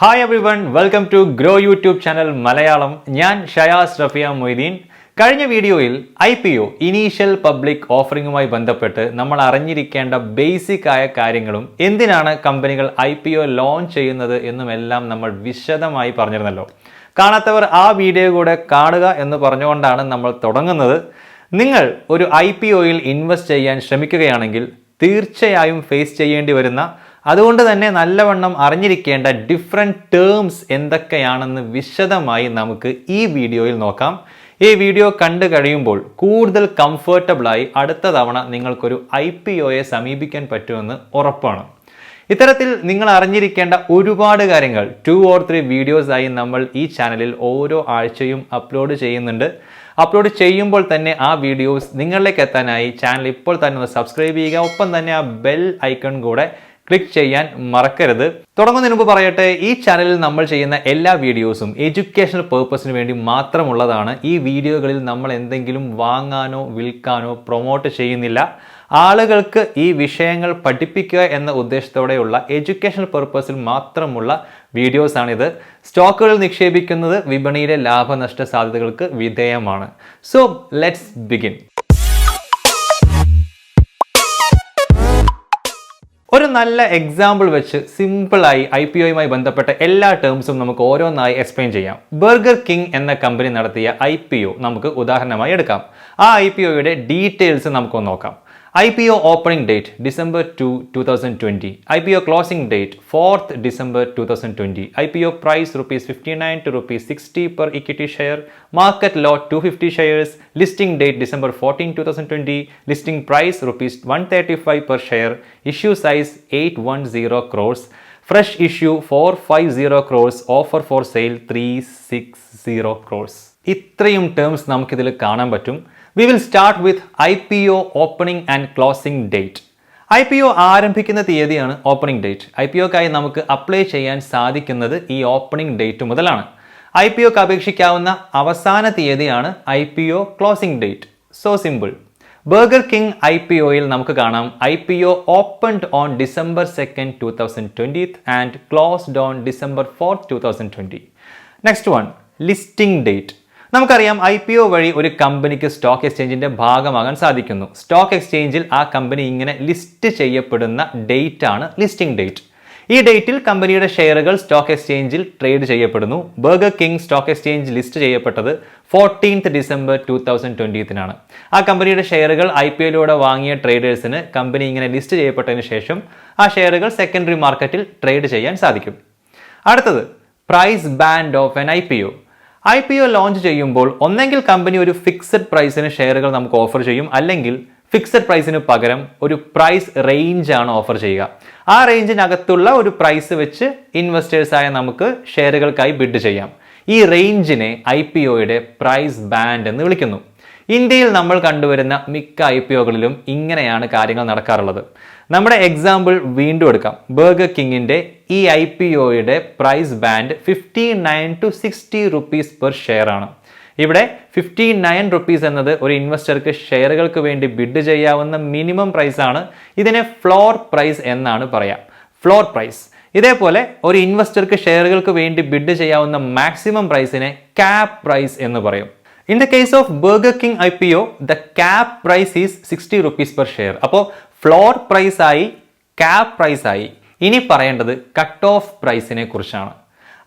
Hi everyone, welcome to Groww YouTube channel Malayalam. ഞാൻ ഷയാസ് റഫിയ മൊയ്തീൻ. കഴിഞ്ഞ വീഡിയോയിൽ IPO ഇനീഷ്യൽ പബ്ലിക് ഓഫറിംഗുമായി ബന്ധപ്പെട്ട് നമ്മൾ അറിഞ്ഞിരിക്കേണ്ട ബേസിക് ആയ കാര്യങ്ങളും എന്തിനാണ് കമ്പനികൾ IPO ലോഞ്ച് ചെയ്യുന്നത് എന്നുമെല്ലാം നമ്മൾ വിശദമായി പറഞ്ഞിരുന്നല്ലോ. കാണാത്തവർ ആ വീഡിയോ കൂടെ കാണുക എന്ന് പറഞ്ഞുകൊണ്ടാണ് നമ്മൾ തുടങ്ങുന്നത്. നിങ്ങൾ ഒരു IPOയിൽ ഇൻവെസ്റ്റ് ചെയ്യാൻ ശ്രമിക്കുകയാണെങ്കിൽ തീർച്ചയായും ഫേസ് ചെയ്യേണ്ടി വരുന്ന അതുകൊണ്ട് തന്നെ നല്ലവണ്ണം അറിഞ്ഞിരിക്കേണ്ട ഡിഫറെൻറ്റ് ടേംസ് എന്തൊക്കെയാണെന്ന് വിശദമായി നമുക്ക് ഈ വീഡിയോയിൽ നോക്കാം. ഈ വീഡിയോ കണ്ടു കഴിയുമ്പോൾ കൂടുതൽ കംഫർട്ടബിളായി അടുത്ത തവണ നിങ്ങൾക്കൊരു IPOയെ സമീപിക്കാൻ പറ്റുമെന്ന് ഉറപ്പാണ്. ഇത്തരത്തിൽ നിങ്ങൾ അറിഞ്ഞിരിക്കേണ്ട ഒരുപാട് കാര്യങ്ങൾ 2 or 3 വീഡിയോസായി നമ്മൾ ഈ ചാനലിൽ ഓരോ ആഴ്ചയും അപ്ലോഡ് ചെയ്യുന്നുണ്ട്. അപ്ലോഡ് ചെയ്യുമ്പോൾ തന്നെ ആ വീഡിയോസ് നിങ്ങളിലേക്ക് എത്താനായി ചാനൽ ഇപ്പോൾ തന്നെ ഒന്ന് സബ്സ്ക്രൈബ് ചെയ്യുക. ഒപ്പം തന്നെ ആ ബെൽ ഐക്കൺ കൂടെ ക്ലിക്ക് ചെയ്യാൻ മറക്കരുത്. തുടങ്ങുന്നതിന് മുമ്പ് പറയട്ടെ, ഈ ചാനലിൽ നമ്മൾ ചെയ്യുന്ന എല്ലാ വീഡിയോസും എഡ്യൂക്കേഷണൽ പേർപ്പസിന് വേണ്ടി മാത്രമുള്ളതാണ്. ഈ വീഡിയോകളിൽ നമ്മൾ എന്തെങ്കിലും വാങ്ങാനോ വിൽക്കാനോ പ്രൊമോട്ട് ചെയ്യുന്നില്ല. ആളുകൾക്ക് ഈ വിഷയങ്ങൾ പഠിപ്പിക്കുക എന്ന ഉദ്ദേശത്തോടെയുള്ള എഡ്യൂക്കേഷണൽ പേർപ്പസിൽ മാത്രമുള്ള വീഡിയോസാണിത്. സ്റ്റോക്കുകൾ നിക്ഷേപിക്കുന്നത് വിപണിയിലെ ലാഭനഷ്ട സാധ്യതകൾക്ക് വിധേയമാണ്. So let's begin. ഒരു നല്ല എക്സാമ്പിൾ വെച്ച് സിമ്പിളായി IPOയുമായി ബന്ധപ്പെട്ട എല്ലാ ടേംസും നമുക്ക് ഓരോന്നായി എക്സ്പ്ലെയിൻ ചെയ്യാം. ബർഗർ കിങ് എന്ന കമ്പനി നടത്തിയ IPO നമുക്ക് ഉദാഹരണമായി എടുക്കാം. ആ IPOയുടെ ഡീറ്റെയിൽസ് നമുക്കൊന്ന് നോക്കാം. IPO opening date December 2, 2020. IPO closing date 4th December 2020. IPO price ₹59 to ₹60 per equity share. Market lot 250 shares. Listing date December 14, 2020. Listing price ₹135 per share. Issue size 810 crores. Fresh issue 450 crores. Offer for sale 360 crores. ഇത്രയും terms നമുക്കിതിൽ കാണാൻ പറ്റും. We will start with IPO opening and closing date. IPO ആരംഭിക്കുന്ന തീയതിയാണ് opening date. IPOക്കായി നമുക്ക് apply ചെയ്യാൻ സാധിക്കുന്നത് ഈ ഓപ്പണിംഗ് ഡേറ്റ് മുതലാണ്. IPOക്ക് അപേക്ഷിക്കാവുന്ന അവസാന തീയതിയാണ് IPO closing date. So simple. Burger King IPOയിൽ നമുക്ക് കാണാം IPO opened on December 2nd, 2020 and closed on December 4th, 2020. Next one, listing date. നമുക്കറിയാം IPO വഴി ഒരു കമ്പനിക്ക് സ്റ്റോക്ക് എക്സ്ചേഞ്ചിന്റെ ഭാഗമാകാൻ സാധിക്കുന്നു. സ്റ്റോക്ക് എക്സ്ചേഞ്ചിൽ ആ കമ്പനി ഇങ്ങനെ ലിസ്റ്റ് ചെയ്യപ്പെടുന്ന ഡേറ്റ് ആണ് ലിസ്റ്റിംഗ് ഡേറ്റ്. ഈ ഡേറ്റിൽ കമ്പനിയുടെ ഷെയറുകൾ സ്റ്റോക്ക് എക്സ്ചേഞ്ചിൽ ട്രേഡ് ചെയ്യപ്പെടുന്നു. Burger king stock exchange list ചെയ്യപ്പെട്ടത് 14th December 2020 ആ കമ്പനിയുടെ ഷെയറുകൾ IPOയിലൂടെ വാങ്ങിയ ട്രേഡേഴ്സിന് കമ്പനി ഇങ്ങനെ ലിസ്റ്റ് ചെയ്യപ്പെട്ടതിന് ശേഷം ആ ഷെയറുകൾ സെക്കൻഡറി മാർക്കറ്റിൽ ട്രേഡ് ചെയ്യാൻ സാധിക്കും. അടുത്തത്, price band of an IPO launch ചെയ്യുമ്പോൾ ഒന്നെങ്കിൽ കമ്പനി ഒരു ഫിക്സഡ് പ്രൈസിന് ഷെയറുകൾ നമുക്ക് ഓഫർ ചെയ്യും, അല്ലെങ്കിൽ ഫിക്സഡ് പ്രൈസിന് പകരം ഒരു പ്രൈസ് റേഞ്ച് ആണ് ഓഫർ ചെയ്യുക. ആ റേഞ്ചിനകത്തുള്ള ഒരു പ്രൈസ് വെച്ച് ഇൻവെസ്റ്റേഴ്സായ നമുക്ക് ഷെയറുകൾക്കായി ബിഡ് ചെയ്യാം. ഈ റേഞ്ചിനെ IPOയുടെ പ്രൈസ് ബാൻഡ് എന്ന് വിളിക്കുന്നു. ഇന്ത്യയിൽ നമ്മൾ കണ്ടുവരുന്ന മിക്ക IPOകളിലും ഇങ്ങനെയാണ് കാര്യങ്ങൾ നടക്കാറുള്ളത്. നമ്മുടെ എക്സാമ്പിൾ വീണ്ടും എടുക്കാം. ബർഗർ കിങ്ങിന്റെ ഈ IPOയുടെ price band 59 to 60 rupees per share ആണ്. ഇവിടെ 59 rupees എന്നത് ഒരു ഇൻവെസ്റ്റർക്ക് ഷെയറുകൾക്ക് വേണ്ടി ബിഡ് ചെയ്യാവുന്ന മിനിമം പ്രൈസ് ആണ്. ഇതിനെ ഫ്ലോർ പ്രൈസ് എന്നാണ് പറയാം. Floor price. ഇതേപോലെ ഒരു ഇൻവെസ്റ്റർക്ക് ഷെയറുകൾക്ക് വേണ്ടി ബിഡ് ചെയ്യാവുന്ന മാക്സിമം പ്രൈസിനെ ക്യാപ് പ്രൈസ് എന്ന് പറയും. In the case of Burger King IPO, the cap price is 60 rupees per share. അപ്പോൾ ഫ്ലോർ പ്രൈസ് ആയി, ക്യാപ് പ്രൈസ് ആയി. ഇനി പറയേണ്ടത് കട്ട് ഓഫ് പ്രൈസിനെ കുറിച്ചാണ്.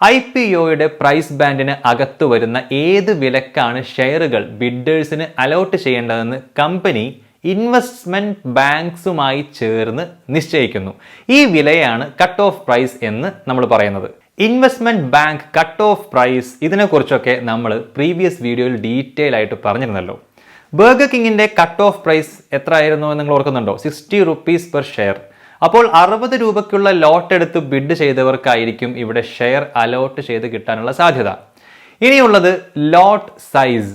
IPOയുടെ പ്രൈസ് ബാൻഡിന് അകത്ത് വരുന്ന ഏത് വിലക്കാണ് ഷെയറുകൾ ബിഡേഴ്സിന് അലോട്ട് ചെയ്യേണ്ടതെന്ന് കമ്പനി ഇൻവെസ്റ്റ്മെന്റ് ബാങ്ക്സുമായി ചേർന്ന് നിശ്ചയിക്കുന്നു. ഈ വിലയാണ് കട്ട് ഓഫ് പ്രൈസ് എന്ന് നമ്മൾ പറയുന്നത്. Investment bank cut off price, ഇതിനെക്കുറിച്ചൊക്കെ നമ്മൾ പ്രീവിയസ് വീഡിയോയിൽ ഡീറ്റെയിൽ ആയിട്ട് പറഞ്ഞിരുന്നല്ലോ. ബർഗർ കിങ്ങിന്റെ കട്ട് ഓഫ് പ്രൈസ് എത്ര ആയിരുന്നു എന്ന് നിങ്ങൾ ഓർക്കുന്നുണ്ടോ? 60 rupees പെർ ഷെയർ. അപ്പോൾ 60 രൂപയ്ക്കുള്ള ലോട്ട് എടുത്ത് ബിഡ് ചെയ്തവർക്കായിരിക്കും ഇവിടെ ഷെയർ അലോട്ട് ചെയ്ത് കിട്ടാനുള്ള സാധ്യത. ഇനിയുള്ളത് ലോട്ട് സൈസ്.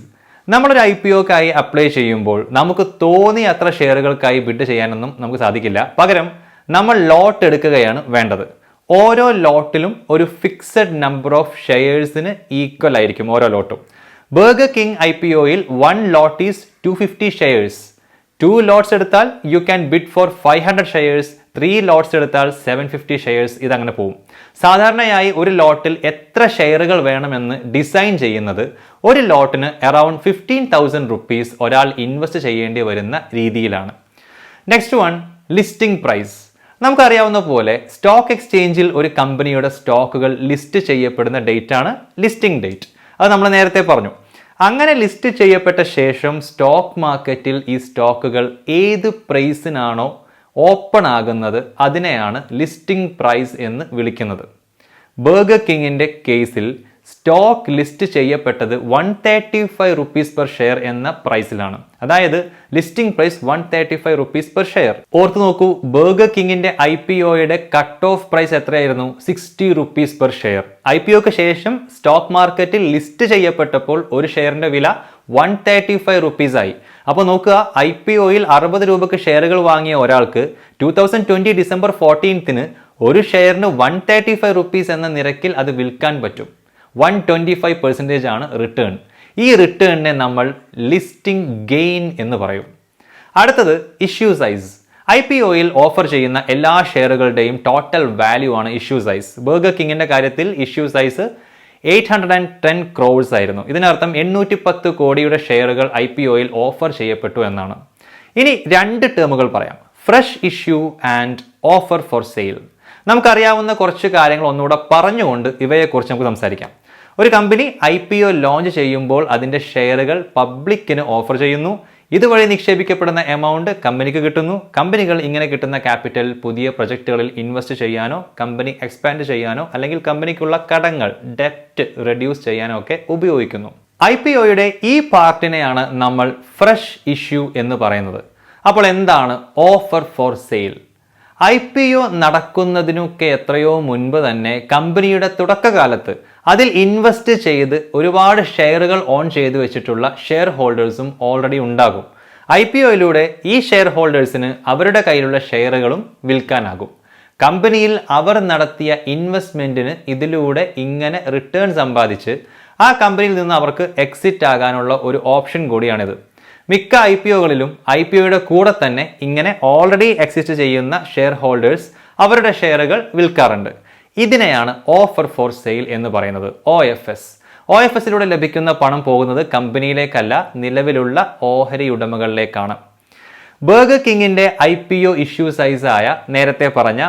നമ്മളൊരു IPOക്കായി അപ്ലൈ ചെയ്യുമ്പോൾ നമുക്ക് തോന്നിയ അത്ര ഷെയറുകൾക്കായി ബിഡ് ചെയ്യാനൊന്നും നമുക്ക് സാധിക്കില്ല. പകരം നമ്മൾ ലോട്ട് എടുക്കുകയാണ് വേണ്ടത്. ഓരോ ലോട്ടിലും ഒരു ഫിക്സഡ് നമ്പർ ഓഫ് ഷെയർസിന് ഈക്വൽ ആയിരിക്കും ഓരോ ലോട്ടും. ബർഗർ കിങ് IPOയിൽ 1 lot ഈസ് 250 ഷെയർസ്. 2 lots എടുത്താൽ you can bid for 500 shares, 3 lots എടുത്താൽ 750 ഷെയർസ് ഇതങ്ങനെ പോകും. സാധാരണയായി ഒരു ലോട്ടിൽ എത്ര ഷെയറുകൾ വേണമെന്ന് ഡിസൈൻ ചെയ്യുന്നത് ഒരു ലോട്ടിന് അറൌണ്ട് 15,000 റുപ്പീസ് ഒരാൾ ഇൻവെസ്റ്റ് ചെയ്യേണ്ടി വരുന്ന രീതിയിലാണ്. Next one, listing price. നമുക്കറിയാവുന്ന പോലെ സ്റ്റോക്ക് എക്സ്ചേഞ്ചിൽ ഒരു കമ്പനിയുടെ സ്റ്റോക്കുകൾ ലിസ്റ്റ് ചെയ്യപ്പെടുന്ന ഡേറ്റ് ആണ് ലിസ്റ്റിംഗ് ഡേറ്റ്. അത് നമ്മൾ നേരത്തെ പറഞ്ഞു. അങ്ങനെ ലിസ്റ്റ് ചെയ്യപ്പെട്ട ശേഷം സ്റ്റോക്ക് മാർക്കറ്റിൽ ഈ സ്റ്റോക്കുകൾ ഏത് പ്രൈസിനാണോ ഓപ്പൺ ആകുന്നത് അതിനെയാണ് ലിസ്റ്റിംഗ് പ്രൈസ് എന്ന് വിളിക്കുന്നത്. ബർഗർ കിങ്ങിന്റെ കേസിൽ സ്റ്റോക്ക് ലിസ്റ്റ് ചെയ്യപ്പെട്ടത് 135 റുപ്പീസ് പെർ ഷെയർ എന്ന പ്രൈസിലാണ്. അതായത് listing price 135 rupees per share. ഓർത്ത് നോക്കൂ, ബർഗർ കിങ്ങിന്റെ IPOയുടെ കട്ട് ഓഫ് പ്രൈസ് എത്രയായിരുന്നു? 60 റുപ്പീസ് പെർ ഷെയർ. IPOക്ക് ശേഷം സ്റ്റോക്ക് മാർക്കറ്റിൽ ലിസ്റ്റ് ചെയ്യപ്പെട്ടപ്പോൾ ഒരു ഷെയറിന്റെ വില 135 റുപ്പീസ് ആയി. അപ്പോൾ നോക്കുക, IPOയിൽ 60 രൂപക്ക് ഷെയറുകൾ വാങ്ങിയ ഒരാൾക്ക് 2020 ഡിസംബർ 14 ഒരു ഷെയറിന് 135 റുപ്പീസ് എന്ന നിരക്കിൽ അത് വിൽക്കാൻ പറ്റും. 125% ആണ് റിട്ടേൺ. ഈ റിട്ടേണിനെ നമ്മൾ ലിസ്റ്റിംഗ് ഗെയിൻ എന്ന് പറയും. അടുത്തത് ഇഷ്യൂ സൈസ്. IPOയിൽ ഓഫർ ചെയ്യുന്ന എല്ലാ ഷെയറുകളുടെയും ടോട്ടൽ വാല്യൂ ആണ് ഇഷ്യൂ സൈസ്. ബർഗർ കിങ്ങിന്റെ കാര്യത്തിൽ ഇഷ്യൂ സൈസ് 810 ക്രോഡ്സ് ആയിരുന്നു. ഇതിനർത്ഥം 810 കോടിയുടെ ഷെയറുകൾ IPOയിൽ ഓഫർ ചെയ്യപ്പെട്ടു എന്നാണ്. ഇനി രണ്ട് ടേമുകൾ പറയാം, fresh issue and offer for sale. നമുക്കറിയാവുന്ന കുറച്ച് കാര്യങ്ങൾ ഒന്നുകൂടെ പറഞ്ഞുകൊണ്ട് ഇവയെക്കുറിച്ച് നമുക്ക് സംസാരിക്കാം. ഒരു കമ്പനി IPO ലോഞ്ച് ചെയ്യുമ്പോൾ അതിൻ്റെ ഷെയറുകൾ പബ്ലിക്കിന് ഓഫർ ചെയ്യുന്നു. ഇതുവഴി നിക്ഷേപിക്കപ്പെടുന്ന എമൗണ്ട് കമ്പനിക്ക് കിട്ടുന്നു. കമ്പനികൾ ഇങ്ങനെ കിട്ടുന്ന ക്യാപിറ്റൽ പുതിയ പ്രൊജക്റ്റുകളിൽ ഇൻവെസ്റ്റ് ചെയ്യാനോ കമ്പനി എക്സ്പാൻഡ് ചെയ്യാനോ അല്ലെങ്കിൽ കമ്പനിക്കുള്ള കടങ്ങൾ ഡെറ്റ് റെഡ്യൂസ് ചെയ്യാനോ ഒക്കെ ഉപയോഗിക്കുന്നു. IPOയുടെ ഈ പാർട്ടിനെയാണ് നമ്മൾ ഫ്രഷ് ഇഷ്യൂ എന്ന് പറയുന്നത്. അപ്പോൾ എന്താണ് ഓഫർ ഫോർ സെയിൽ? IPO നടക്കുന്നതിനൊക്കെ എത്രയോ മുൻപ് തന്നെ കമ്പനിയുടെ തുടക്കകാലത്ത് അതിൽ ഇൻവെസ്റ്റ് ചെയ്ത് ഒരുപാട് ഷെയറുകൾ ഓൺ ചെയ്തു വെച്ചിട്ടുള്ള ഷെയർ ഹോൾഡേഴ്സും ഓൾറെഡി ഉണ്ടാകും. IPOയിലൂടെ ഈ ഷെയർ ഹോൾഡേഴ്സിന് അവരുടെ കയ്യിലുള്ള ഷെയറുകളും വിൽക്കാനാകും. കമ്പനിയിൽ അവർ നടത്തിയ ഇൻവെസ്റ്റ്മെന്റിന് ഇതിലൂടെ ഇങ്ങനെ റിട്ടേൺ സമ്പാദിച്ച് ആ കമ്പനിയിൽ നിന്ന് അവർക്ക് എക്സിറ്റ് ആകാനുള്ള ഒരു ഓപ്ഷൻ കൂടിയാണിത്. മിക്ക IPOകളിലും IPOയുടെ കൂടെ തന്നെ ഇങ്ങനെ ഓൾറെഡി എക്സിസ്റ്റ് ചെയ്യുന്ന ഷെയർ ഹോൾഡേഴ്സ് അവരുടെ ഷെയറുകൾ വിൽക്കാറുണ്ട്. ഇതിനെയാണ് ഓഫർ ഫോർ സെയിൽ എന്ന് പറയുന്നത്, OFS. OFSിലൂടെ ലഭിക്കുന്ന പണം പോകുന്നത് കമ്പനിയിലേക്കല്ല, നിലവിലുള്ള ഓഹരി ഉടമകളിലേക്കാണ്. ബർഗർ കിങ്ങിന്റെ IPO ഇഷ്യൂ സൈസായ നേരത്തെ പറഞ്ഞ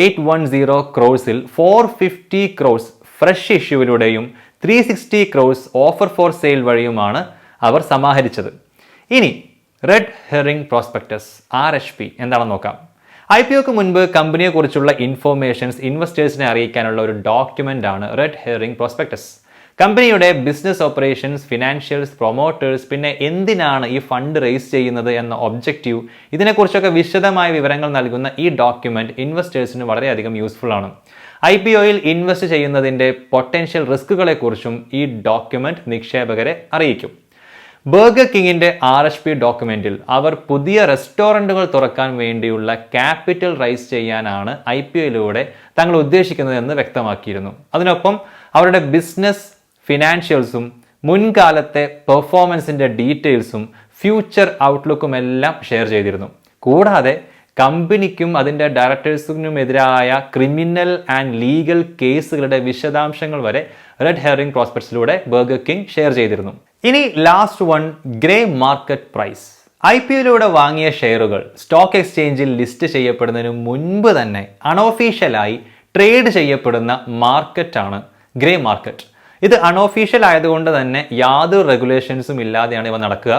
810 ക്രോഴ്സിൽ 450 ക്രോഴ്സ് ഫ്രഷ് ഇഷ്യൂവിലൂടെയും 360 ക്രോഴ്സ് ഓഫർ ഫോർ സെയിൽ വഴിയുമാണ് അവർ സമാഹരിച്ചത്. ഇനി റെഡ് ഹെറിംഗ് പ്രോസ്പെക്ടസ് RHP എന്താണെന്ന് നോക്കാം. IPOക്ക് മുൻപ് കമ്പനിയെക്കുറിച്ചുള്ള ഇൻഫോർമേഷൻസ് ഇൻവെസ്റ്റേഴ്സിനെ അറിയിക്കാനുള്ള ഒരു ഡോക്യുമെന്റ് ആണ് റെഡ് ഹെറിംഗ് പ്രോസ്പെക്ടസ്. കമ്പനിയുടെ ബിസിനസ് ഓപ്പറേഷൻസ്, ഫിനാൻഷ്യൽസ്, പ്രൊമോട്ടേഴ്സ്, പിന്നെ എന്തിനാണ് ഈ ഫണ്ട് റേസ് ചെയ്യുന്നത് എന്ന ഒബ്ജക്റ്റീവ്, ഇതിനെക്കുറിച്ചൊക്കെ വിശദമായ വിവരങ്ങൾ നൽകുന്ന ഈ ഡോക്യുമെന്റ് ഇൻവെസ്റ്റേഴ്സിന് വളരെയധികം യൂസ്ഫുൾ ആണ്. IPOയിൽ ഇൻവെസ്റ്റ് ചെയ്യുന്നതിൻ്റെ പൊട്ടൻഷ്യൽ റിസ്കുകളെക്കുറിച്ചും ഈ ഡോക്യുമെന്റ് നിക്ഷേപകരെ അറിയിക്കും. ബർഗർ കിങ്ങിന്റെ RHP ഡോക്യുമെന്റിൽ അവർ പുതിയ റെസ്റ്റോറൻറ്റുകൾ തുറക്കാൻ വേണ്ടിയുള്ള ക്യാപിറ്റൽ റൈസ് ചെയ്യാനാണ് IPOയിലൂടെ തങ്ങൾ ഉദ്ദേശിക്കുന്നത് എന്ന് വ്യക്തമാക്കിയിരുന്നു. അതിനൊപ്പം അവരുടെ ബിസിനസ് ഫിനാൻഷ്യൽസും മുൻകാലത്തെ പെർഫോമൻസിന്റെ ഡീറ്റെയിൽസും ഫ്യൂച്ചർ ഔട്ട്ലുക്കും എല്ലാം ഷെയർ ചെയ്തിരുന്നു. കൂടാതെ കമ്പനിക്കും അതിൻ്റെ ഡയറക്ടേഴ്സിനുമെതിരായ ക്രിമിനൽ ആൻഡ് ലീഗൽ കേസുകളുടെ വിശദാംശങ്ങൾ വരെ റെഡ് ഹെറിംഗ് പ്രോസ്പെക്ടസിലൂടെ ബർഗർ കിങ് ഷെയർ ചെയ്തിരുന്നു. ഇനി last one, grey market price. IPOയിലൂടെ വാങ്ങിയ ഷെയറുകൾ സ്റ്റോക്ക് എക്സ്ചേഞ്ചിൽ ലിസ്റ്റ് ചെയ്യപ്പെടുന്നതിന് മുൻപ് തന്നെ അൺഒഫീഷ്യലായി ട്രേഡ് ചെയ്യപ്പെടുന്ന മാർക്കറ്റാണ് ഗ്രേ മാർക്കറ്റ്. ഇത് അൺഒഫീഷ്യൽ ആയതുകൊണ്ട് തന്നെ യാതൊരു റെഗുലേഷൻസും ഇല്ലാതെയാണ് ഇവ നടക്കുക.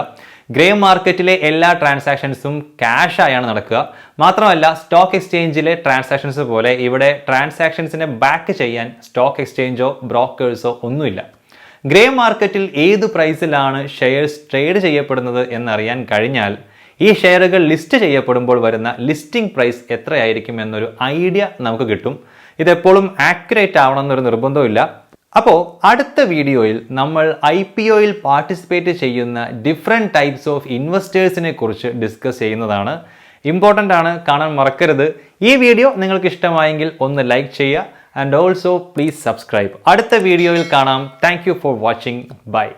ഗ്രേ മാർക്കറ്റിലെ എല്ലാ ട്രാൻസാക്ഷൻസും ക്യാഷ് ആയാണ് നടക്കുക. മാത്രമല്ല സ്റ്റോക്ക് എക്സ്ചേഞ്ചിലെ ട്രാൻസാക്ഷൻസ് പോലെ ഇവിടെ ട്രാൻസാക്ഷൻസിനെ ബാക്ക് ചെയ്യാൻ സ്റ്റോക്ക് എക്സ്ചേഞ്ചോ ബ്രോക്കേഴ്സോ ഒന്നുമില്ല. ഗ്രേ മാർക്കറ്റിൽ ഏത് പ്രൈസിലാണ് ഷെയർസ് ട്രേഡ് ചെയ്യപ്പെടുന്നത് എന്നറിയാൻ കഴിഞ്ഞാൽ ഈ ഷെയറുകൾ ലിസ്റ്റ് ചെയ്യപ്പെടുമ്പോൾ വരുന്ന ലിസ്റ്റിംഗ് പ്രൈസ് എത്രയായിരിക്കും എന്നൊരു ഐഡിയ നമുക്ക് കിട്ടും. ഇതെപ്പോഴും ആക്യുറേറ്റ് ആവണമെന്നൊരു നിർബന്ധമില്ല. അപ്പോൾ അടുത്ത വീഡിയോയിൽ നമ്മൾ IPOയിൽ പാർട്ടിസിപ്പേറ്റ് ചെയ്യുന്ന ഡിഫറെൻറ്റ് ടൈപ്സ് ഓഫ് ഇൻവെസ്റ്റേഴ്സിനെ കുറിച്ച് ഡിസ്കസ് ചെയ്യുന്നതാണ്. ഇമ്പോർട്ടൻ്റ് ആണ്, കാണാൻ മറക്കരുത്. ഈ വീഡിയോ നിങ്ങൾക്ക് ഇഷ്ടമായെങ്കിൽ ഒന്ന് ലൈക്ക് ചെയ്യുക ആൻഡ് ഓൾസോ പ്ലീസ് സബ്സ്ക്രൈബ്. അടുത്ത വീഡിയോയിൽ കാണാം. Thank you for watching. Bye.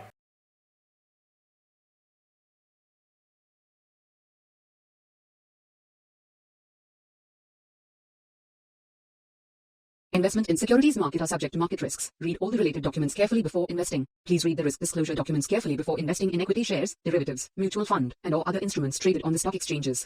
Investment in securities market are subject to market risks. Read all the related documents carefully before investing. Please read the risk disclosure documents carefully before investing in equity shares, derivatives, mutual fund, and or other instruments traded on the stock exchanges.